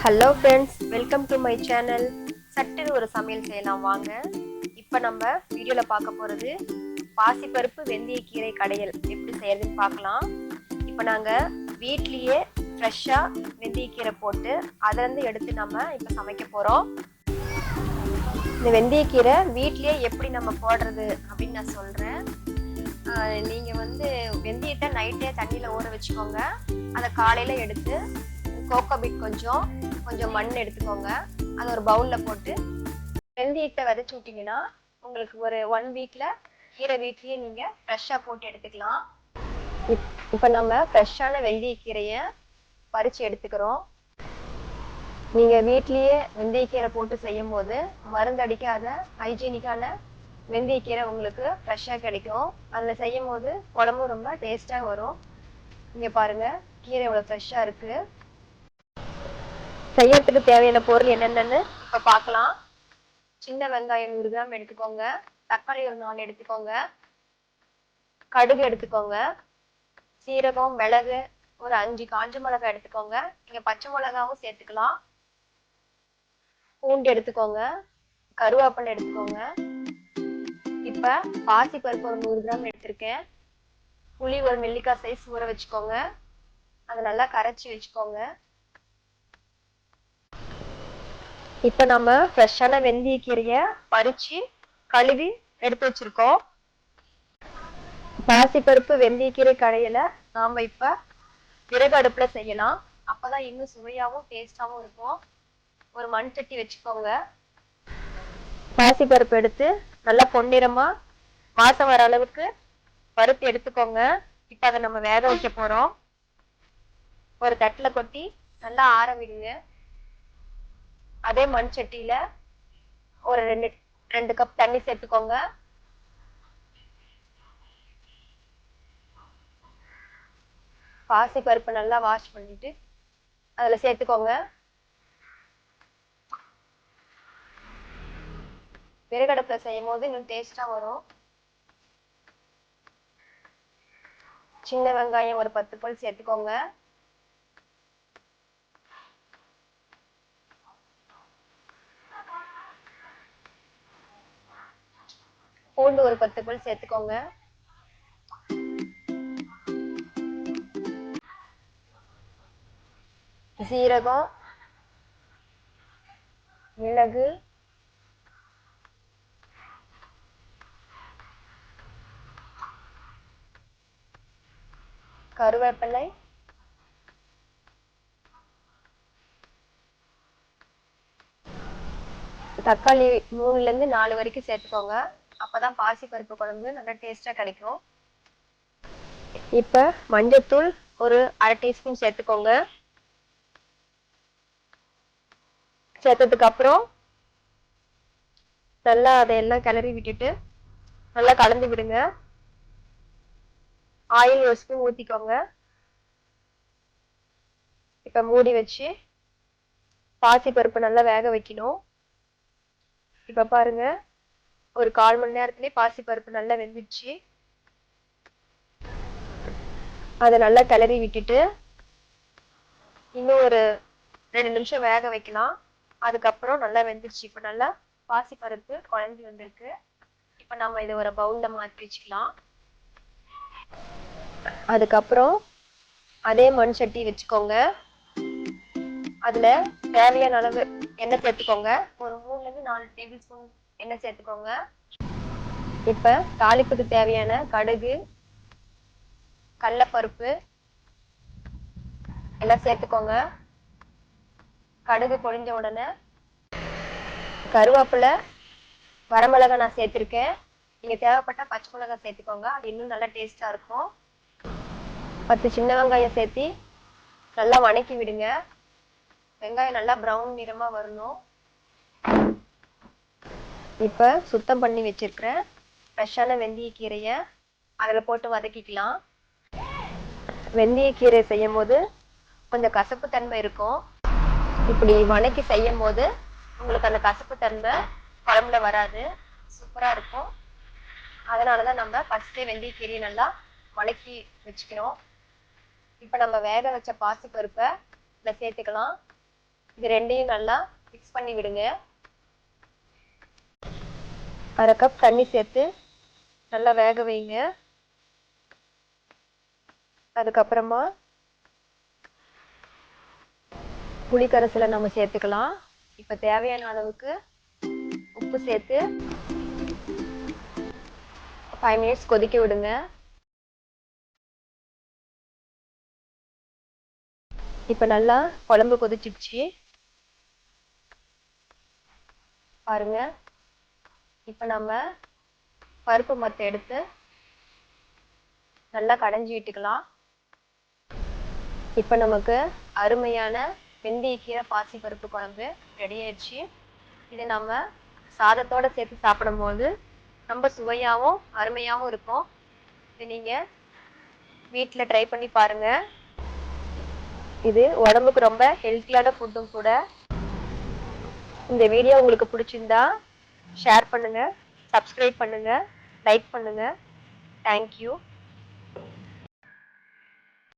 Hello friends, welcome to my channel. சட்டுன்னு ஒரு சமையல் செய்யலாம் வாங்க. இப்போ நம்ம வீடியோவில் பார்க்க போகிறது பாசிப்பருப்பு வெந்தயக்கீரை கடையல் எப்படி செய்யறதுன்னு பார்க்கலாம். இப்போ நாங்கள் வீட்லேயே ஃப்ரெஷ்ஷாக வெந்தயக்கீரை போட்டு அதிலேருந்து எடுத்து நம்ம இப்போ சமைக்க போகிறோம். இந்த வெந்தயக்கீரை வீட்லேயே எப்படி நம்ம போடுறது அப்படின்னு நான் சொல்கிறேன். நீங்கள் வெந்தயத்தை நைட்டே தண்ணியில் ஊற வச்சுக்கோங்க. அதை காலையில் எடுத்து கோகோபிட் கொஞ்சம் மண் எடுத்துக்கோங்க. அதை ஒரு பவுலில் போட்டு வெந்தயத்தை விதைச்சி விட்டிங்கன்னா உங்களுக்கு ஒரு 1 வீக்கில் கீரை வீட்லேயே நீங்கள் ஃப்ரெஷ்ஷாக போட்டு எடுத்துக்கலாம். இப்போ நம்ம ஃப்ரெஷ்ஷான வெந்தயக்கீரையை பறித்து எடுத்துக்கிறோம். நீங்கள் வீட்லேயே வெந்தயக்கீரை போட்டு செய்யும் போது மருந்தடிக்காத ஹைஜீனிக்கான வெந்தயக்கீரை உங்களுக்கு ஃப்ரெஷ்ஷாக கிடைக்கும். அதில் செய்யும் போது குழம்பும் ரொம்ப டேஸ்ட்டாக வரும். இங்கே பாருங்கள், கீரை இவ்வளோ ஃப்ரெஷ்ஷாக இருக்குது. செய்யறதுக்கு தேவையான பொருள் என்னென்னு இப்போ பார்க்கலாம். சின்ன வெங்காயம் 100 கிராம் எடுத்துக்கோங்க. தக்காளி ஒரு 4 எடுத்துக்கோங்க. கடுகு எடுத்துக்கோங்க. சீரகம், மிளகு ஒரு 5 காஞ்ச மிளகாய் எடுத்துக்கோங்க. நீங்கள் பச்சை மிளகாவும் சேர்த்துக்கலாம். பூண்டு எடுத்துக்கோங்க. கருவேப்பிலை எடுத்துக்கோங்க. இப்போ பாசிப்பருப்பு ஒரு 100 கிராம் எடுத்திருக்கேன். புளி ஒரு நெல்லிக்காய் சைஸ் ஊற வச்சுக்கோங்க. அதை நல்லா கரைச்சி வச்சுக்கோங்க. இப்போ நம்ம ஃப்ரெஷ்ஷான வெந்தயக்கீரையை பறித்து கழுவி எடுத்து வச்சுருக்கோம். பாசிப்பருப்பு வெந்தயக்கீரை கடையில் நாம் இப்போ விறகு அடுப்பில் செய்யலாம். அப்போ தான் இன்னும் சுவையாகவும் டேஸ்டாகவும் இருக்கும். ஒரு மண் சட்டி வச்சுக்கோங்க. பாசிப்பருப்பு எடுத்து நல்லா பொன்னிறமாக வாசம் வர அளவுக்கு பருப்பு எடுத்துக்கோங்க. இப்போ அதை நம்ம வேக வைக்க போகிறோம். ஒரு தட்டில் கொட்டி நல்லா ஆற விடுங்க. அதே மண் சட்டியில ஒரு 2 கப் தண்ணி சேர்த்துக்கோங்க. பாசி பருப்பு நல்லா வாஷ் பண்ணிட்டு அதுல சேர்த்துக்கோங்க. விறகடுப்புல செய்யும் போது இன்னும் டேஸ்டா வரும். சின்ன வெங்காயம் ஒரு 10 பல் சேர்த்துக்கோங்க. பூண்டு ஒரு 10 பல் சேர்த்துக்கோங்க. சீரகம், மிளகு, கருவேப்பிலை, தக்காளி 3ல இருந்து 4 வரைக்கும் சேர்த்துக்கோங்க. அப்பதான் பாசி பருப்பு குழம்பு நல்லா டேஸ்டா கிடைக்கும். இப்ப மஞ்சத்தூள் ஒரு 1/2 டீஸ்பூன் சேர்த்துக்கோங்க. சேர்த்ததுக்கு அப்புறம் நல்லா அதையெல்லாம் கிளறி விட்டுட்டு நல்லா கலந்து விடுங்க. ஆயில் ஒரு ஸ்பூன் ஊற்றிக்கோங்க. இப்போ மூடி வச்சு பாசி பருப்பு நல்லா வேக வைக்கணும். இப்போ பாருங்க, ஒரு 1/4 மணி நேரத்துலேயே பாசி பருப்பு நல்லா வெந்துச்சு. அதை நல்லா கிளறி விட்டுட்டு இன்னும் ஒரு 2 நிமிஷம் வேக வைக்கலாம். அதுக்கப்புறம் நல்லா வெந்துருச்சு. இப்போ நல்லா பாசி பருப்பு குழஞ்சி வந்திருக்கு. இப்போ நம்ம இதை ஒரு பவுலில் மாற்றி வச்சுக்கலாம். அதுக்கப்புறம் அதே மண் சட்டி வச்சுக்கோங்க. அதுல தேவையான அளவு எண்ணெய் சேர்த்துக்கோங்க. ஒரு 3ல இருந்து 4 டேபிள் ஸ்பூன் எண்ணெய் சேர்த்துக்கோங்க. இப்ப தாளிப்புக்கு தேவையான கடுகு, கடலைப்பருப்பு எல்லாம் சேர்த்துக்கோங்க. கடுகு பொரிஞ்ச உடனே கருவேப்பிலை, வரமிளகாய் நான் சேர்த்திருக்கேன். நீங்க தேவைப்பட்ட பச்சை மிளகாய் சேர்த்துக்கோங்க. அது இன்னும் நல்லா டேஸ்டா இருக்கும். 10 சின்ன வெங்காயம் சேர்த்து நல்லா வணக்கி விடுங்க. வெங்காயம் நல்லா ப்ரௌன் நிறமா வரணும். இப்போ சுத்தம் பண்ணி வச்சிருக்கிற ஃப்ரெஷ்ஷான வெந்தயக்கீரையை அதில் போட்டு வதக்கிக்கலாம். வெந்தயக்கீரை செய்யும் போது கொஞ்சம் கசப்பு தன்மை இருக்கும். இப்படி வணக்கி செய்யும் போது உங்களுக்கு அந்த கசப்பு தன்மை குழம்புல வராது, சூப்பராக இருக்கும். அதனால தான் நம்ம ஃபஸ்ட்டே வெந்தயக்கீரையை நல்லா வணக்கி வச்சுக்கணும். இப்போ நம்ம வேக வச்ச பாசி பருப்பை இதில் சேர்த்துக்கலாம். இது ரெண்டையும் நல்லா மிக்ஸ் பண்ணி விடுங்க. 1/2 கப் தண்ணி சேர்த்து நல்லா வேக வைங்க. அதுக்கப்புறமா புளி கரைசலை நம்ம சேர்த்துக்கலாம். இப்போ தேவையான அளவுக்கு உப்பு சேர்த்து 5 மினிட்ஸ் கொதிக்க விடுங்க. இப்போ நல்லா குழம்பு கொதிச்சிடுச்சு பாருங்க. இப்போ நம்ம பருப்பு மத்தை எடுத்து நல்லா கடைஞ்சி விட்டுக்கலாம். இப்போ நமக்கு அருமையான வெந்தயக்கீரை பாசி பருப்பு குழம்பு ரெடி ஆயிடுச்சு. இதை நம்ம சாதத்தோட சேர்த்து சாப்பிடும்போது ரொம்ப சுவையாகவும் அருமையாகவும் இருக்கும். இதை நீங்கள் வீட்டில் ட்ரை பண்ணி பாருங்க. இது உடம்புக்கு ரொம்ப ஹெல்த்தியான ஃபுட்டும் கூட. இந்த வீடியோ உங்களுக்கு பிடிச்சிருந்தா ஷேர் பண்ணுங்க, சப்ஸ்கிரைப் பண்ணுங்க, லைக் பண்ணுங்க. தேங்க்யூ.